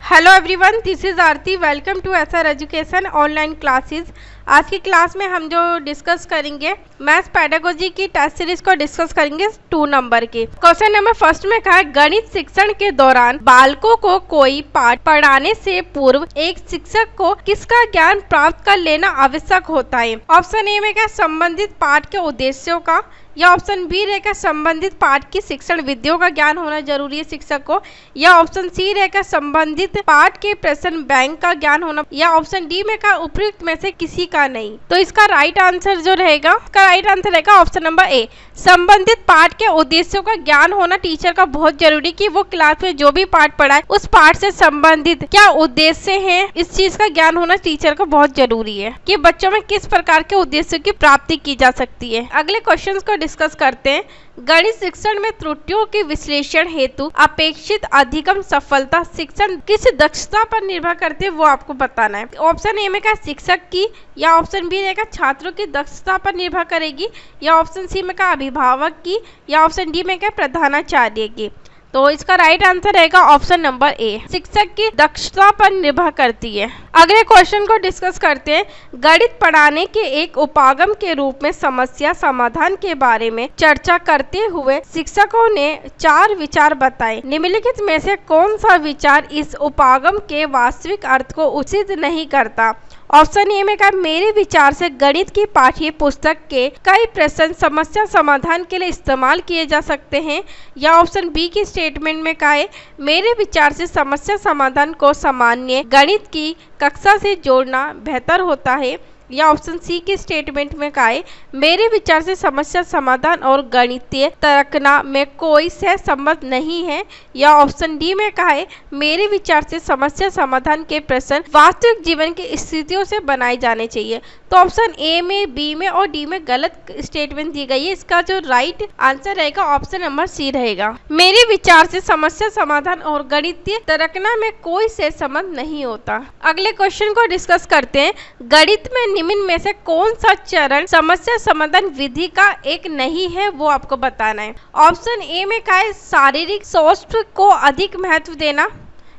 Hello everyone, this is Aarti. Welcome to SR education online classes. आज की class में हम जो डिस्कस करेंगे मैथ्स पेडागोजी की टेस्ट सीरीज को डिस्कस करेंगे 2 नंबर की। क्वेश्चन नंबर फर्स्ट में कहा है, गणित शिक्षण के दौरान बालकों को कोई पाठ पढ़ाने से पूर्व एक शिक्षक को किसका ज्ञान प्राप्त कर लेना आवश्यक होता है? ऑप्शन ए में क्या संबंधित पाठ के उद्देश्यों का, या ऑप्शन बी रहेगा संबंधित पाठ की शिक्षण विधियों का ज्ञान होना जरूरी है शिक्षक को, या ऑप्शन सी रहेगा संबंधित पाठ के प्रश्न बैंक का ज्ञान होना, या ऑप्शन डी में का उपयुक्त में से किसी का नहीं। तो इसका राइट आंसर जो रहेगा, इसका राइट आंसर रहेगा ऑप्शन नंबर ए, संबंधित पाठ के उद्देश्यों का ज्ञान होना टीचर का बहुत जरूरी कि वो क्लास में जो भी पाठ पढ़ाए उस पाठ से संबंधित क्या उद्देश्य है, इस चीज का ज्ञान होना टीचर को बहुत जरूरी है कि बच्चों में किस प्रकार के उद्देश्यों की प्राप्ति की जा सकती है। अगले क्वेश्चन को डिस्कस करते हैं। गणित शिक्षण में त्रुटियों के विश्लेषण हेतु अपेक्षित अधिकतम सफलता शिक्षण किस दक्षता पर निर्भर करती है वो आपको बताना है। ऑप्शन ए में क्या शिक्षक की, या ऑप्शन बी रहेगा छात्रों की दक्षता पर निर्भर करेगी, या ऑप्शन सी में क्या अभिभावक की, या ऑप्शन डी में क्या प्रधानाचार्य की। तो इसका राइट आंसर रहेगा ऑप्शन नंबर ए, शिक्षक की दक्षता पर निर्भर करती है। अगले क्वेश्चन को डिस्कस करते हैं। गणित पढ़ाने के एक उपागम के रूप में समस्या समाधान के बारे में चर्चा करते हुए शिक्षकों ने 4 विचार बताए। निम्नलिखित में से कौन सा विचार इस उपागम के वास्तविक अर्थ को उचित नहीं करता? ऑप्शन ए में कहा मेरे विचार से गणित की पाठ्य पुस्तक के कई प्रश्न समस्या समाधान के लिए इस्तेमाल किए जा सकते हैं, या ऑप्शन बी की स्टेटमेंट में कहा है मेरे विचार से समस्या समाधान को सामान्य गणित की कक्षा से जोड़ना बेहतर होता है, या ऑप्शन सी की स्टेटमेंट में कहा है मेरे विचार से समस्या समाधान और गणितीय तर्कना में कोई सहसंबंध नहीं है, या ऑप्शन डी में कहा है मेरे विचार से समस्या समाधान के प्रश्न वास्तविक जीवन की स्थितियों से बनाए जाने चाहिए। तो ऑप्शन ए में, बी में और डी में गलत स्टेटमेंट दी गई है। इसका जो राइट आंसर रहेगा ऑप्शन नंबर सी रहेगा, मेरे विचार से समस्या समाधान और गणितीय तर्कना में कोई सहसंबंध नहीं होता। अगले क्वेश्चन को डिस्कस करते हैं। गणित में निम्न में से कौन सा चरण समस्या समाधान विधि का एक नहीं है वो आपको बताना है। ऑप्शन ए में क्या है शारीरिक स्वास्थ्य को अधिक महत्व देना,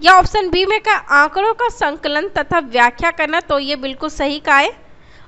या ऑप्शन बी में क्या आंकड़ों का संकलन तथा व्याख्या करना, तो ये बिल्कुल सही का है।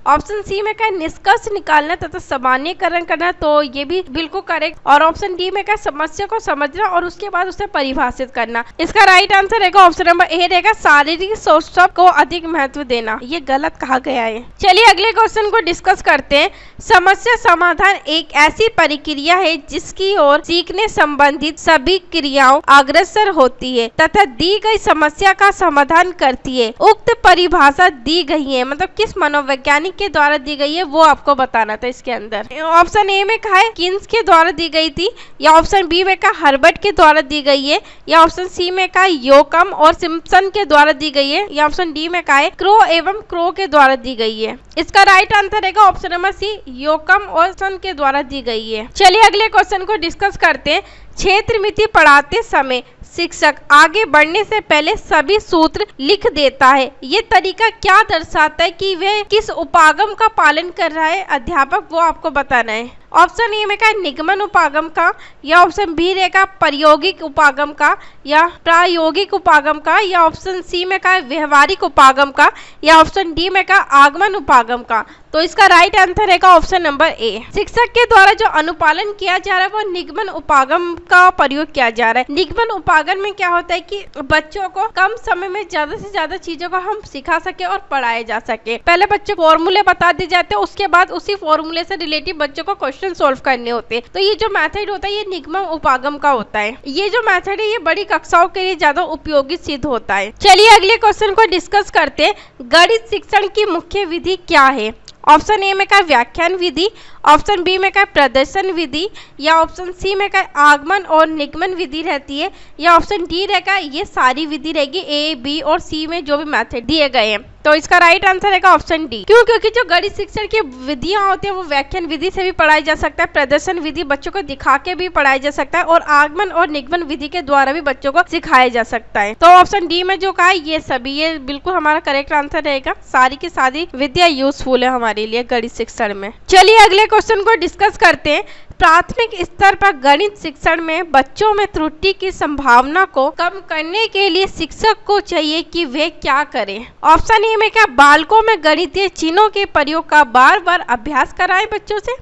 ऑप्शन सी में क्या निष्कर्ष निकालना तथा सामान्यकरण करना, तो ये भी बिल्कुल करेक्ट। और ऑप्शन डी में क्या समस्या को समझना और उसके बाद उसे परिभाषित करना। इसका राइट आंसर रहेगा ऑप्शन नंबर ए रहेगा शारीरिक स्वास्थ्य को अधिक महत्व देना, ये गलत कहा गया है। चलिए अगले क्वेश्चन को डिस्कस करते हैं। समस्या समाधान एक ऐसी प्रक्रिया है जिसकी ओर सीखने संबंधित सभी क्रियाओं अग्रसर होती है तथा दी गई समस्या का समाधान करती है। उक्त परिभाषा दी गई है, मतलब किस मनोवैज्ञानिक के द्वारा दी गई है वो आपको बताना था। इसके अंदर ऑप्शन ए में कहा है किन्स के द्वारा दी गई थी, या ऑप्शन बी में कहा हर्बर्ट के द्वारा दी गई है, या ऑप्शन सी में कहा योकम और सिम्पसन के द्वारा दी गई है, या ऑप्शन डी में कहा है क्रो एवं क्रो के द्वारा दी गई है। इसका राइट आंसर रहेगा ऑप्शन नंबर सी, योकम और सन के द्वारा दी गई है। चलिए अगले क्वेश्चन को डिस्कस करते हैं। क्षेत्र मिति पढ़ाते समय शिक्षक आगे बढ़ने से पहले सभी सूत्र लिख देता है। ये तरीका क्या दर्शाता है कि वह किस उपागम का पालन कर रहा है अध्यापक, वो आपको बताना है। ऑप्शन ए में का निगमन उपागम का, या ऑप्शन बी रहेगा प्रायोगिक उपागम का, या प्रायोगिक उपागम का, या ऑप्शन सी में का व्यवहारिक उपागम का, या ऑप्शन डी में का आगमन उपागम का। तो इसका राइट आंसर रहेगा ऑप्शन नंबर ए, शिक्षक के द्वारा जो अनुपालन किया जा रहा है वो निगमन उपागम का प्रयोग किया जा रहा है। निगमन उपागम में क्या होता है कि बच्चों को कम समय में ज्यादा से ज्यादा चीजों को हम सिखा सके और पढ़ाया जा सके। पहले बच्चों को फॉर्मूले बता दिए जाते हैं, उसके बाद उसी फॉर्मूले से रिलेटिव बच्चों को क्वेश्चन सॉल्व करने होते हैं। तो ये जो मेथड होता है ये निगमन उपागम का होता है। ये जो मेथड है ये बड़ी कक्षाओं के लिए ज्यादा उपयोगी सिद्ध होता है। चलिए अगले क्वेश्चन को डिस्कस करते हैं। गणित शिक्षण की मुख्य विधि क्या है? ऑप्शन ए में का व्याख्यान विधि, ऑप्शन बी में का प्रदर्शन विधि, या ऑप्शन सी में का आगमन और निगमन विधि रहती है, या ऑप्शन डी रहेगा ये सारी विधि रहेगी ए, बी और सी में जो भी मेथड दिए गए हैं। तो इसका राइट आंसर रहेगा ऑप्शन डी। क्यों? क्योंकि जो गणित शिक्षण की विधियां होती है वो व्याख्यान विधि से भी पढ़ाई जा सकता है, प्रदर्शन विधि बच्चों को दिखा के भी पढ़ाया जा सकता है, और आगमन और निगमन विधि के द्वारा भी बच्चों को सिखाया जा सकता है। तो ऑप्शन डी में जो कहा है ये सभी, ये बिल्कुल हमारा करेक्ट आंसर रहेगा। सारी की सारी विद्या यूजफुल है हमारे लिए गणित शिक्षण में। चलिए अगले क्वेश्चन को डिस्कस करते हैं। प्राथमिक स्तर पर गणित शिक्षण में बच्चों में त्रुटि की संभावना को कम करने के लिए शिक्षक को चाहिए कि वे क्या करें। ऑप्शन ए में क्या, बालकों में गणितीय चिन्हों के प्रयोग का बार बार अभ्यास कराएं बच्चों से,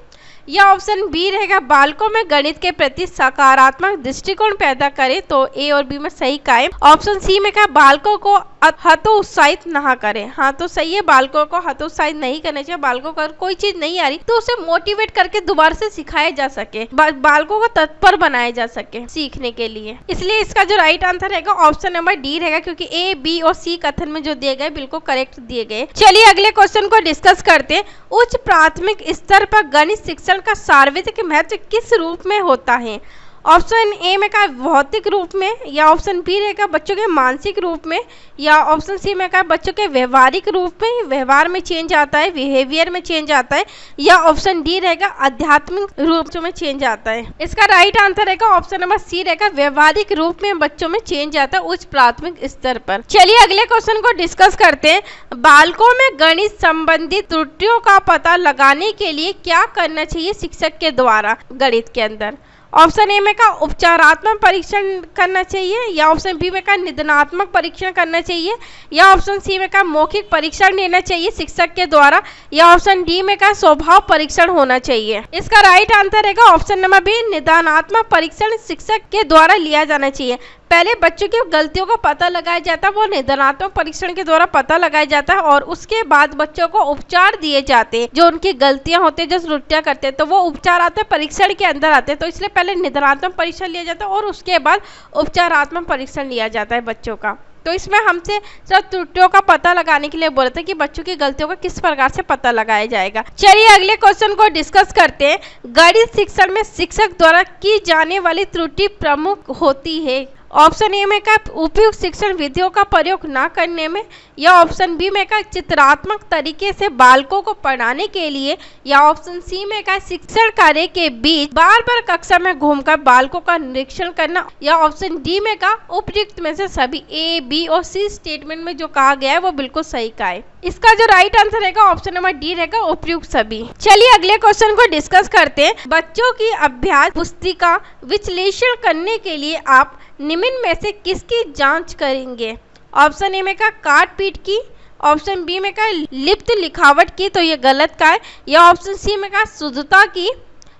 या ऑप्शन बी रहेगा बालकों में गणित के प्रति सकारात्मक दृष्टिकोण पैदा करे। तो ए और बी में सही का है। ऑप्शन सी में क्या, बालकों को हतोत्साहित ना करें। हाँ तो सही है, बालकों को हतोत्साहित नहीं करना चाहिए। बालकों को कोई चीज नहीं आ रही तो उसे मोटिवेट करके दोबारा से सिखाया जा सके, बालकों को तत्पर बनाया जा सके सीखने के लिए। इसलिए इसका जो राइट आंसर रहेगा ऑप्शन नंबर डी रहेगा, क्योंकि ए, बी और सी कथन में जो दिए गए बिल्कुल करेक्ट दिए गए। चलिए अगले क्वेश्चन को डिस्कस करते हैं। उच्च प्राथमिक स्तर पर गणित शिक्षण का सार्वत्रिक महत्व किस रूप में होता है। ऑप्शन ए में का भौतिक रूप में, या ऑप्शन बी रहेगा बच्चों के मानसिक रूप में, या ऑप्शन सी में का बच्चों के व्यवहारिक रूप में, व्यवहार में चेंज आता है, बिहेवियर में चेंज आता है, या ऑप्शन डी रहेगा आध्यात्मिक रूप में चेंज आता है। इसका राइट आंसर रहेगा ऑप्शन नंबर सी रहेगा, व्यवहारिक रूप में बच्चों में चेंज आता है उच्च प्राथमिक स्तर पर। चलिए अगले क्वेश्चन को डिस्कस करते हैं। बालकों में गणित संबंधित त्रुटियों का पता लगाने के लिए क्या करना चाहिए शिक्षक के द्वारा गणित के अंदर। ऑप्शन ए में का उपचारात्मक परीक्षण करना चाहिए, या ऑप्शन बी में का निदानात्मक परीक्षण करना चाहिए, या ऑप्शन सी में का मौखिक परीक्षण लेना चाहिए शिक्षक के द्वारा, या ऑप्शन डी में का स्वभाव परीक्षण होना चाहिए। इसका राइट आंसर रहेगा ऑप्शन नंबर बी, निदानात्मक परीक्षण शिक्षक के द्वारा लिया जाना चाहिए। पहले बच्चों की गलतियों का पता लगाया जाता है, वो निदानात्मक परीक्षण के द्वारा पता लगाया जाता है, और उसके बाद बच्चों को उपचार दिए जाते हैं। जो उनकी गलतियां होती है, जो त्रुटियां करते हैं, तो वो उपचारात्मक परीक्षण के अंदर आते हैं। तो इसलिए पहले निदानात्मक परीक्षण लिया जाता है और उसके बाद उपचारात्मक परीक्षण लिया जाता है बच्चों का। तो इसमें हमसे सब त्रुटियों का पता लगाने के लिए बोला था कि बच्चों की गलतियों का किस प्रकार से पता लगाया जाएगा। चलिए अगले क्वेश्चन को डिस्कस करते हैं। गणित शिक्षण में शिक्षक द्वारा की जाने वाली त्रुटि प्रमुख होती है। ऑप्शन ए में का उपयुक्त शिक्षण विधियों का प्रयोग न करने में, या ऑप्शन बी में का चित्रात्मक तरीके से बालकों को पढ़ाने के लिए, या ऑप्शन सी में का शिक्षण कार्य के बीच बार बार कक्षा में घूमकर बालकों का निरीक्षण करना, या ऑप्शन डी में का उपयुक्त में से सभी। ए, बी और सी स्टेटमेंट में जो कहा गया है वो बिल्कुल सही का है। इसका जो राइट आंसर रहेगा ऑप्शन नंबर डी रहेगा, उपयुक्त सभी। चलिए अगले क्वेश्चन को डिस्कस करते हैं। बच्चों की अभ्यास पुस्तिका विश्लेषण करने के लिए आप निम्न में से किसकी जांच करेंगे। ऑप्शन ए में का काट पीट की, ऑप्शन बी में का लिप्त लिखावट की, तो ये गलत का है, या ऑप्शन सी में का शुद्धता की,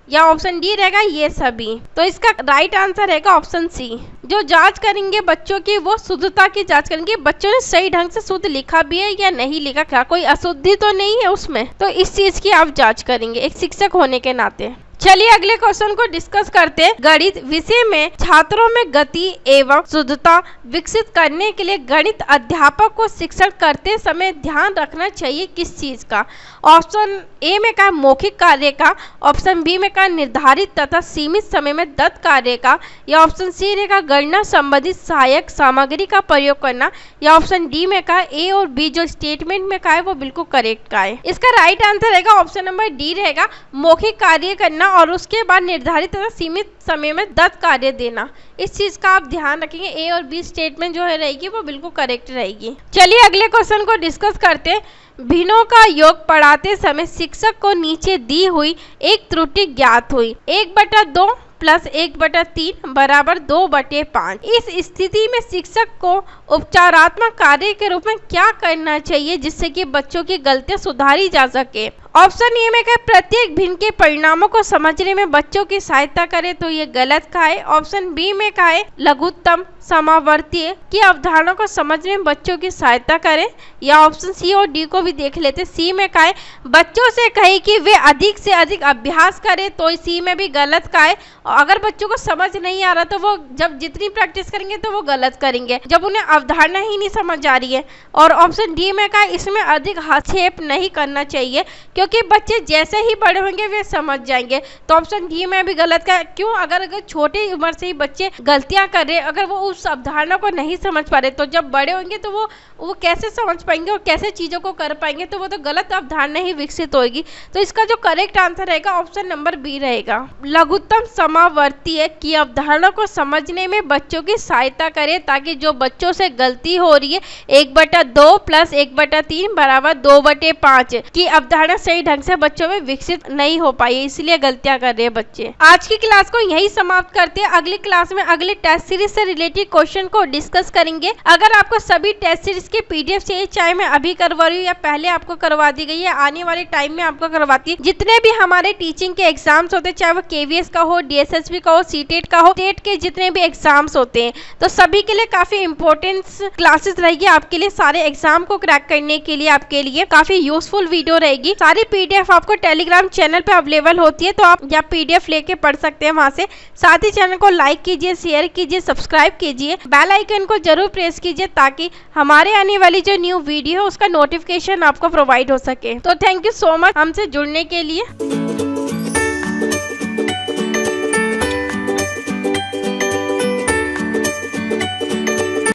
या ऑप्शन डी रहेगा ये सभी। तो इसका राइट आंसर रहेगा ऑप्शन सी। जो जांच करेंगे बच्चों की वो शुद्धता की जांच करेंगे, बच्चों ने सही ढंग से शुद्ध लिखा भी है या नहीं लिखा, क्या कोई अशुद्धि तो नहीं है उसमें, तो इस चीज की आप जांच करेंगे एक शिक्षक होने के नाते। चलिए अगले क्वेश्चन को डिस्कस करते हैं। गणित विषय में छात्रों में गति एवं शुद्धता विकसित करने के लिए गणित अध्यापक को शिक्षण करते समय ध्यान रखना चाहिए किस चीज का। ऑप्शन ए में का मौखिक कार्य का, ऑप्शन बी में का निर्धारित तथा सीमित समय में दत्त कार्य का, या ऑप्शन सी रहेगा गणना संबंधित सहायक सामग्री का प्रयोग करना, या ऑप्शन डी में का ए और बी जो स्टेटमेंट में का है वो बिल्कुल करेक्ट का है। इसका राइट आंसर रहेगा ऑप्शन नंबर डी रहेगा, मौखिक कार्य करना और उसके बाद निर्धारित तथा सीमित समय में दत्त कार्य देना। इस चीज का आप ध्यान रखेंगे। ए और बी स्टेटमेंट जो है रहेगी वो बिल्कुल करेक्ट रहेगी। चलिए अगले क्वेश्चन को डिस्कस करते हैं। भिन्नों का योग पढ़ाते समय शिक्षक को नीचे दी हुई एक त्रुटि ज्ञात हुई। 1/2 प्लस 1/3 बराबर 2/5। इस स्थिति में शिक्षक को उपचारात्मक कार्य के रूप में क्या करना चाहिए जिससे कि बच्चों की गलतियां सुधारी जा सके। ऑप्शन ए में क्या प्रत्येक भिन्न के परिणामों को समझने में बच्चों की सहायता करे, तो ये गलत का है। ऑप्शन बी में क्या है लघुत्तम समावर्तीय की अवधारणा को समझने में बच्चों की सहायता करें, या ऑप्शन सी और डी को भी देख लेते। सी में क्या है बच्चों से कहे कि वे अधिक से अधिक अभ्यास करें, तो सी में भी गलत का है। अगर बच्चों को समझ नहीं आ रहा तो वो जब जितनी प्रैक्टिस करेंगे तो वो गलत करेंगे जब उन्हें अवधारणा ही नहीं समझ आ रही है। और ऑप्शन डी में क्या है इसमें अधिक हस्तक्षेप नहीं करना चाहिए क्योंकि बच्चे जैसे ही बड़े होंगे वे समझ जाएंगे। तो ऑप्शन डी में भी गलत का। क्यों? अगर छोटी उम्र से ही बच्चे गलतियां कर रहे, अगर वो उस अवधारणा को नहीं समझ पा रहे तो जब बड़े होंगे तो वो कैसे समझ पाएंगे और कैसे चीजों को कर पाएंगे, तो वो तो गलत अवधारणा ही विकसित होगी। तो इसका जो करेक्ट आंसर रहेगा ऑप्शन नंबर बी रहेगा, लघुत्तम समावर्तीय की अवधारणा को समझने में बच्चों की सहायता करे ताकि जो बच्चों से गलती हो रही है 1/2 प्लस 1/3 बराबर 2/5 की अवधारणा सही सही ढंग से बच्चों में विकसित नहीं हो पाई, इसलिए गलतियां कर रहे हैं बच्चे। आज की क्लास को यही समाप्त करते हैं। अगली क्लास में अगले टेस्ट सीरीज से रिलेटेड क्वेश्चन को डिस्कस करेंगे। अगर आपको सभी टेस्ट सीरीज के पीडीएफ चाहिए, चाहे मैं अभी करवा रही हूँ या पहले आपको करवा दी गई है, आने वाले टाइम में आपको करवाती है, जितने भी हमारे टीचिंग के एग्जाम्स होते हैं, चाहे वो केवीएस का हो, डीएसएसबी का हो, सीटेट का हो, स्टेट के जितने भी एग्जाम्स होते हैं, तो सभी के लिए काफी इंपॉर्टेंट क्लासेस रहेगी। आपके लिए सारे एग्जाम को क्रैक करने के लिए आपके लिए काफी यूजफुल वीडियो रहेगी। सारी पीडीएफ आपको टेलीग्राम चैनल पे अवेलेबल होती है, तो आप या पीडीएफ लेके पढ़ सकते हैं वहां से। साथ ही चैनल को लाइक कीजिए, शेयर कीजिए, सब्सक्राइब कीजिए, बेल आइकन को जरूर प्रेस कीजिए ताकि हमारे आने वाली जो न्यू वीडियो है उसका नोटिफिकेशन आपको प्रोवाइड हो सके। तो थैंक यू सो मच हमसे जुड़ने के लिए।